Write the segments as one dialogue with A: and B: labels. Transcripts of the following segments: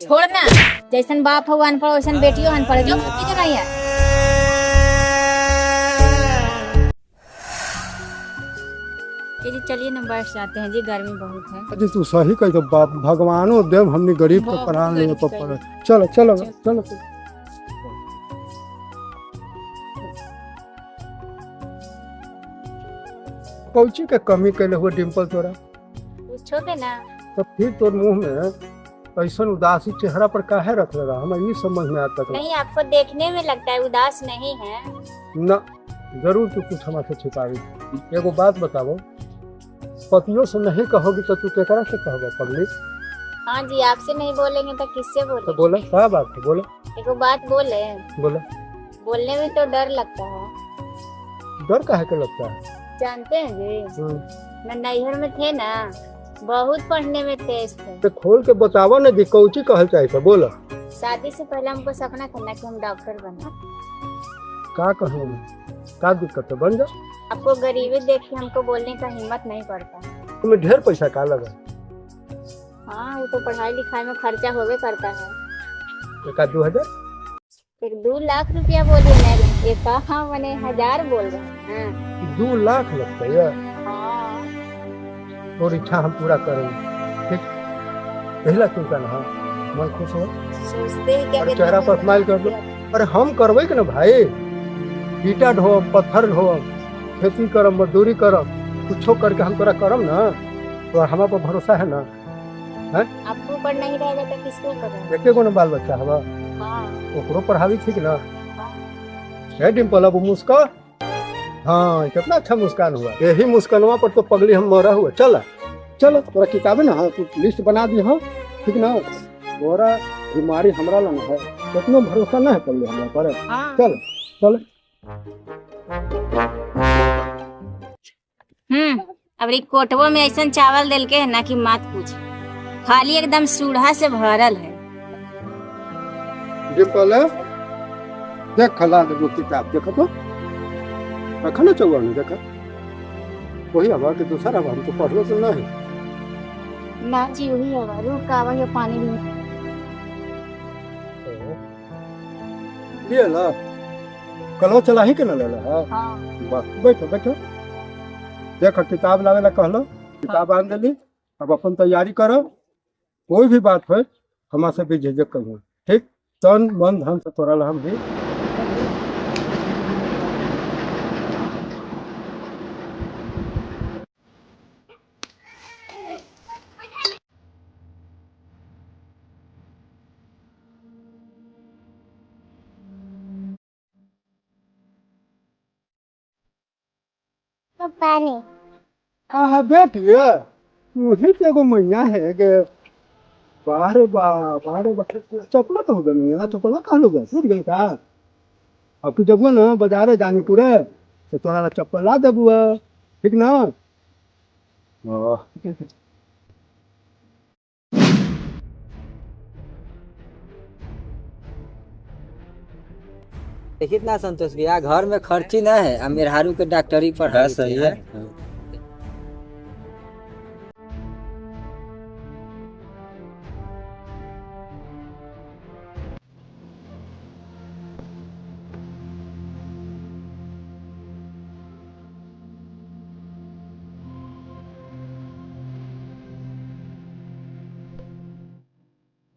A: छोड़ना, जैसन बाप हो अनपढ़ वैसन बेटी हो अनपढ़, जो मत जो नहीं है। जी चलिए ना बैठ जाते हैं जी, गर्मी बहुत है।
B: अजी तू सही कही तो बाप भगवानो देव हमने गरीब को पढ़ा लेंगे पप्पा। चलो चलो चलो कौची के कमी कैले हुए डिम्पल तोरा?
A: पूछोगे ना
B: तो फिर तोर मुंह में ऐसा उदासी चेहरा पर काहे रख रहा? हमें ये समझ में आता था।
A: नहीं, आपको देखने में लगता है उदास नहीं है
B: ना, जरूर तू कुछ हमसे छिपावी। एगो बात बताओ, पतियों से नहीं कहोगी तो तू केकरा से कहोगे? पगली
A: हाँ जी, आपसे नहीं बोलेंगे तो किससे बोले?
B: तो बोले क्या बात है? बोले
A: एगो बात बोले,
B: बोले
A: बोलने में तो डर लगता है।
B: डर काहे के लगता है?
A: जानते हैं जी, मैं नैहर में थे ना, बहुत पढ़ने में तेज थे।
B: तो खोल के बतावा ना जी, कौची कहल चाहिए बोला।
A: शादी से पहले हमको सपना था ना कि हम डॉक्टर बने।
B: का कहूँ का दिक्कत है? बन जा।
A: आपको गरीबी देख के हमको बोलने का हिम्मत नहीं पड़ता।
B: तुम्हें ढेर पैसा का लगा?
A: हाँ, वो तो पढ़ाई लिखाई में खर्चा होवे करता है।
B: 1-2 हजार?
A: फिर 2 लाख रुपया बोले मैं, ये कहाँ मैंने 1000 बोल रहे हैं।
B: 2 लाख लगता है?
A: हाँ,
B: और इच्छा हम पूरा करेंगे, ठीक? पहला चिंता ना, मन खुश हो,
A: सोचते ही क्या
B: चेहरा पर स्माइल कर दो। अरे हम करवे के ना भाई, ईटा ढो, पत्थर ढो, खेती करम, मजदूरी करम, कुछो करके हम तोरा करम ना, तो हमारे पर भरोसा है ना? है
A: आपको ऊपर नहीं रहेगा तो किसको करेंगे?
B: एके गो ना बाल बच्चा हवा,
A: हाँ,
B: ओकरो पढ़ावी ठीक ना है? डिम्पल अब मुस्का, हाँ कितना अच्छा मुस्कान हुआ। यही मुस्कानवा पर तो पगली हम मरा हुआ। चल चलो तोरा किताबें ना, हाँ तू लिस्ट बना दी, हाँ ठीक ना? तोरा बीमारी हमरा लग है, कितना भरोसा ना है पगली हमरा पर।
A: हाँ।
B: चल चल।
A: अब कोटवो में ऐसा चावल दिल के है ना कि मत पूछ, खाली एकदम सूढ़ा से भरल है।
B: डिम्पल देख, खला दे वो किताब, देखो तो रखा ना चौवा में, देखा वही हवा के दूसरा हवा, हम तो पढ़ तो नहीं।
A: ना जी वही होगा, रुक का आवा पानी में
B: ये ला कलवा चला ही के ना ले ला।
A: हाँ।
B: बस बैठो बैठो, देखो किताब लावे ला कहलो, किताब आन देली। अब अपन तैयारी करो, कोई भी बात हो हमारे से भी झिझक करो, ठीक? तन मन धन से तोरा ला हम भी
A: पानी।
B: हाँ बैठ गया। वही तो एगो मैया है के बाहर चपला तो हो गया, चपला कहाँ लोग टूट गई का? अब तू जब ना बाजार जानी पूरे तो तोरा चप्पल ला देबू, ठीक ना?
C: देखिए इतना संतोष भैया, घर में खर्ची ना है, अब मेहरारू के डॉक्टरी पर सही है।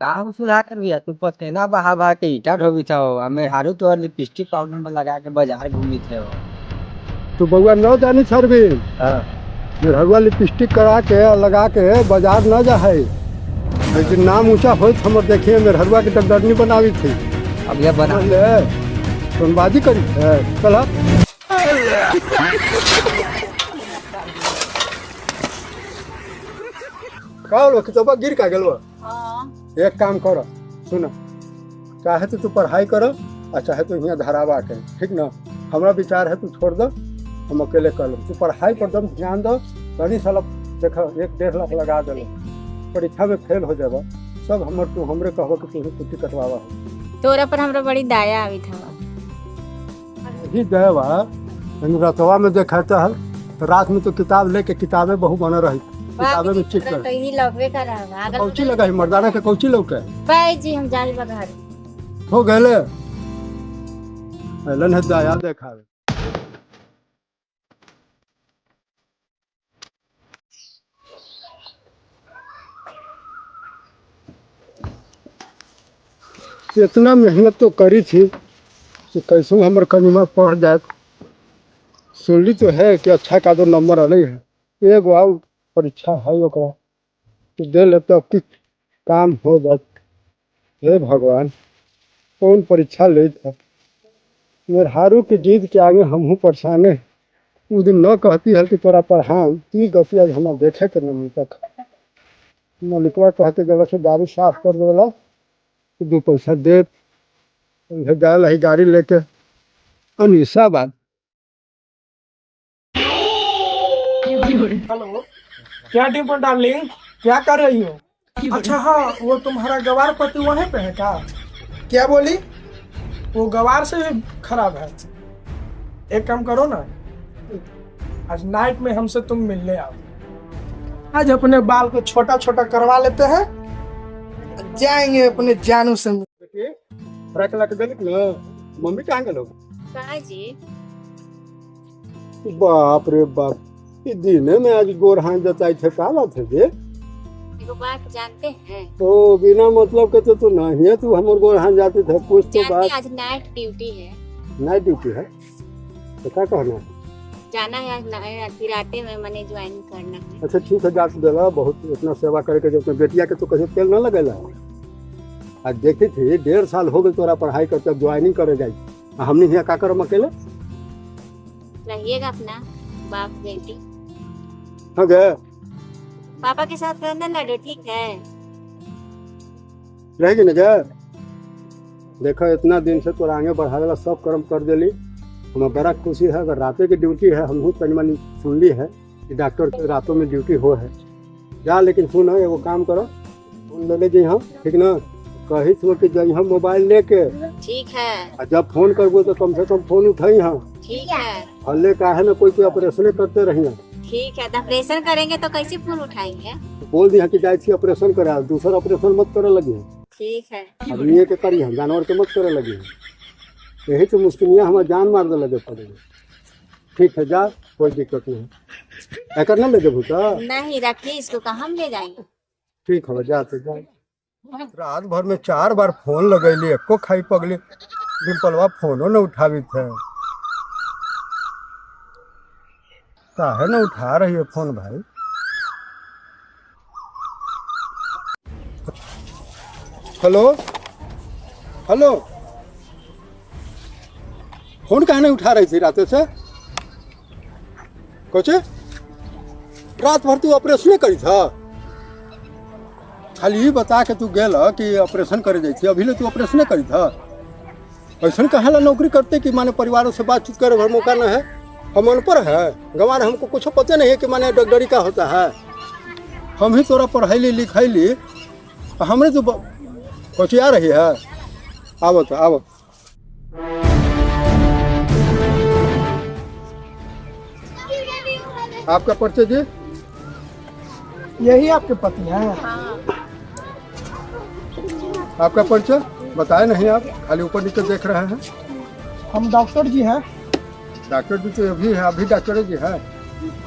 C: काम सुधा कर भैया, तू पतेना बहा बहा के ईटा ढोबी था, मेहरारू तो लिपस्टिक पाउडर में लगा के बाजार घूमी थे।
B: तू बउआ न जानी छरबी, मेहरुआ लिपस्टिक करा के लगा के बाजार न जा है। लेकिन नाम ऊंचा हो हमर देखिए, मेहरुआ के डगडरनी बनावी थी।
C: अब यह बना
B: ले सोनबाजी करी है। चला का लो किताबा गिर का गेलवा। एक काम करो, सुन, चाहे तो तू पढ़ाई करो और चाहे तो यहाँ धरावा के, ठीक ना? हमारा विचार है तू छोड़ दो, हम अकेले कर लो। तू पढ़ाई पर दम ध्यान दो, कहीं साल देखो 1-1.5 लाख लगा दे, परीक्षा में फेल हो जाएगा सब हमर, तू हमरे कहबो कि तू छुट्टी कटवावा हो।
A: तोरा पर हमरा बड़ी दया आवी था।
B: यही देवा रतवा में देखा है तो रात में तो किताब लेके किताबें बहु बना रही, किताबे में चेक कर।
A: तो ही लगवे कर रहा है
B: कौची लगा है मर्दाना के कौची लौके
A: भाई जी हम जाए बघार
B: हो गए एलन है दया देखावे। इतना मेहनत तो करी थी कि कैसे हमर कनिमा पढ़ जाए। सुनली तो है कि अच्छा का तो नंबर अलग है। एगो आउ परीक्षा है ओकरा तो दे ले तो कि काम हो जाए। हे भगवान कौन परीक्षा ले था मेरे हारू की जीत के आगे हम हूँ परेशान है। उस दिन न कहती है कि तोरा पढ़ाऊँ ती गति आज हमारा देखे के नहीं तक मलिकवा कहते जगह से गाड़ी साफ कर देला तो 2 पैसा दे गया ही गाड़ी लेके अनिशा बात।
D: हेलो क्या डिम्पल डार्लिंग क्या कर रही हो? अच्छा हाँ वो तुम्हारा गवार पति वहीं पे है क्या? क्या बोली? वो गवार से भी खराब है। एक काम करो ना आज नाइट में हमसे तुम मिलने आओ। आज अपने बाल को छोटा छोटा करवा लेते हैं जाएंगे अपने जानू से।
B: मम्मी कहाँ गए लोग?
A: जी
B: बाप रे बाप दिन में आज गोर हाथ जताई थे का बात है जे?
A: एगो बात जानते हैं?
B: तो बिना मतलब के तो तू नहीं है तू हमर गोर हाथ जाती थे कुछ तो बात।
A: आज नाइट ड्यूटी है।
B: नाइट ड्यूटी है तो क्या कहना है?
A: जाना है आज फिर राते में मैंने ज्वाइन करना है।
B: अच्छा ठीक है जा देला बहुत इतना सेवा करके जो अपने बेटिया के तो कहीं तेल न लगेला। आज देखी थी 1.5 साल हो गए तोरा पढ़ाई करते ज्वाइनिंग करे जाई हमने यहाँ का करम अकेले
A: रहिएगा अपना बाप बेटी।
B: हाँ गए
A: पापा के साथ रहना लड़ो ठीक है
B: रहेगी ना गए। देखो इतना दिन से तोरा आगे बढ़ावे सब कर्म कर देली हमें बड़ा खुशी है। अगर रातें की ड्यूटी है हम तनी मनी सुन ली है कि डॉक्टर के रातों में ड्यूटी हो है जा। लेकिन सुन एगो काम करो फोन ले ले हम ठीक ना कही थो कि जब हम मोबाइल लेके
A: ठीक है
B: और जब फोन करबो तो कम से कम फोन उठाई हम
A: ठीक है।
B: हल्ले काहे ना कोई ऑपरेशन करते रही
A: ठीक है ऑपरेशन करेंगे तो कैसे फोन उठाएंगे?
B: बोल दी कि जाए ऑपरेशन करे दूसरा ऑपरेशन मत करे लगी
A: ठीक है
B: आदमी के करी हम जानवर के मत करे लगी यही तो मुश्किलियाँ हमें जान मार दे लगे पड़ेगी। ठीक है जा कोई दिक्कत नहीं है न लगे भूता
A: नहीं रखिए इसको कहाँ ले जाएंगे।
B: ठीक है जाते जा। रात भर में 4 बार फोन लगैली एको खाई पगली डिम्पलवा फोनो न उठावी थे काहे न उठा रही है फोन भाई। हेलो हेलो फोन काहे नहीं उठा रही थी रात से? कुछ रात भर तू ऑपरेशन करी था खाली ही बता के तू गेल कि ऑपरेशन करे जाई थी अभी ले तू ऑपरेशन करी था। ऐसा कहे ला नौकरी करते कि माने परिवारों से बातचीत करे भर मौका न है हम अनपढ़ है गंवार हमको कुछ पता नहीं है कि माने डॉक्टरी का होता है। हम ही तोरा पढ़ाई लिखाई हमने तो कुछ आ रही है। आवो तो आवो आपका परिचय जी?
D: यही आपके पति हैं?
B: आपका परिचय बताए नहीं आप खाली ऊपर नीचे देख रहे हैं।
D: हम डॉक्टर जी हैं।
B: डॉक्टर जी तो अभी है अभी डॉक्टर जी है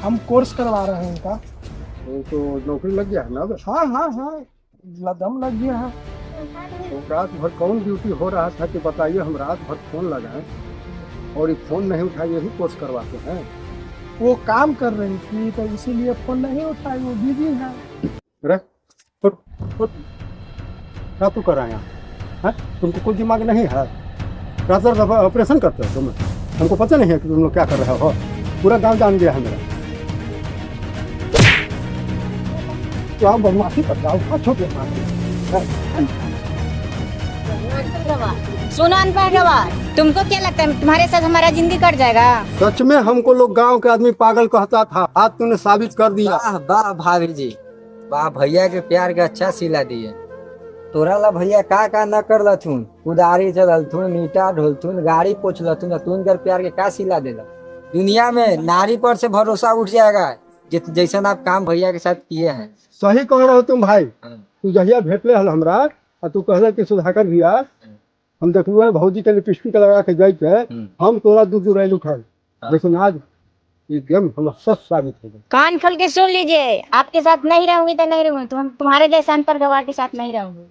D: हम कोर्स करवा रहे हैं इनका।
B: तो नौकरी लग गया है ना?
D: हाँ हाँ हाँ दम लग गया है।
B: तो रात भर कौन ड्यूटी हो रहा था कि बताइए हम रात भर फोन लगाए और ये फोन नहीं उठाए यही कोर्स करवाते हैं।
D: वो काम कर रही थी तो इसीलिए फोन नहीं उठाई वो बिजी है।
B: क्या तू कर रहा है तुमको कोई दिमाग नहीं है? रात रात ऑपरेशन करते हो तुम हमको पता नहीं है कि तुम लोग क्या कर रहे हो। पूरा गांव जान गया है मेरा। तो आप बदमाशी करते हो छोटे
A: सुनो अनपढ़ गवार तुमको क्या लगता है तुम्हारे साथ हमारा जिंदगी कट जाएगा?
B: सच में हमको लोग गांव के आदमी पागल कहता था आज तूने साबित कर दिया।
C: वाह वाह भाभी जी वाह भैया के प्यार के अच्छा सिला दिए। तोरा ला भैया का न कर लथुन कुदारी चलथुन ईटा ढोलथुन गाड़ी पोछ लथुन तुन कर प्यार के का सिला देला। दुनिया में नारी पर से भरोसा उठ जाएगा जैसा आप काम भैया के साथ किए हैं।
B: सही कह रहे हो तुम भाई।
C: हाँ।
B: तू जहिया भेटले हल हमरा और तू कहले कि सुधाकर भैया हम देखलू भौजी के लिपस्टिक लगा के गई के हम तोरा दूर दूर आइल उठल, लेकिन आज ये गेम हम सच साबित हो गई।
A: कान खोल के सुन लीजिए, आपके साथ नहीं रहूंगी तो नहीं रहूंगी, तो हम तुम्हारे जैसे अनपढ़ गवार के साथ नहीं रहूंगी।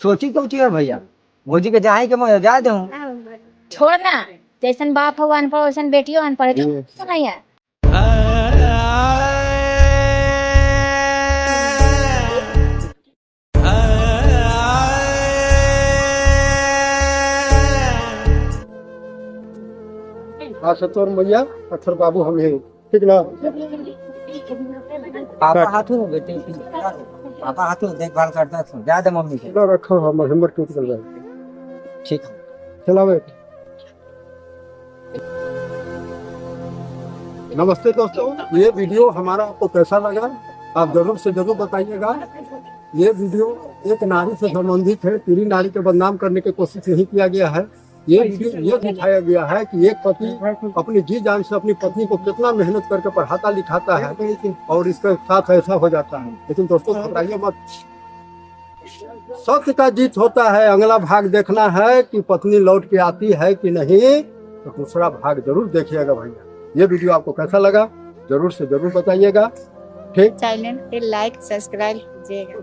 C: सोची कौन है भैया, भौजी के जाए के मैं जा दूं।
A: छोड़ना, जैसन बाप हो अनपढ़ वैसन बेटी हो अनपढ़, तो नहीं है।
B: हाँ सतोर मैया पत्थर बाबू हम हैं, ठीक ना।
C: पापा हाथों में बेटे, पापा हाथों देखभाल करता था, जा दे मम्मी के।
B: रखो हम हिम्मत टूट कर जाए।
C: ठीक है,
B: चला भाई। नमस्ते दोस्तों, ये वीडियो हमारा आपको कैसा लगा आप जरूर से जरूर बताइएगा। ये वीडियो एक नारी से संबंधित है, पूरी नारी को बदनाम करने की कोशिश नहीं किया गया है। ये वीडियो ये दिखाया गया है कि एक पति अपनी जी जान से अपनी पत्नी को कितना मेहनत करके पढ़ाता लिखाता है और इसके साथ ऐसा हो जाता है। लेकिन दोस्तों घबराइए मत, सत्य का जीत होता है। अगला भाग देखना है कि पत्नी लौट के आती है कि नहीं, तो दूसरा भाग जरूर देखिएगा भैया। ये वीडियो आपको कैसा लगा जरूर से जरूर बताइएगा। ठीक,
A: चैनल पे लाइक सब्सक्राइब कीजिएगा।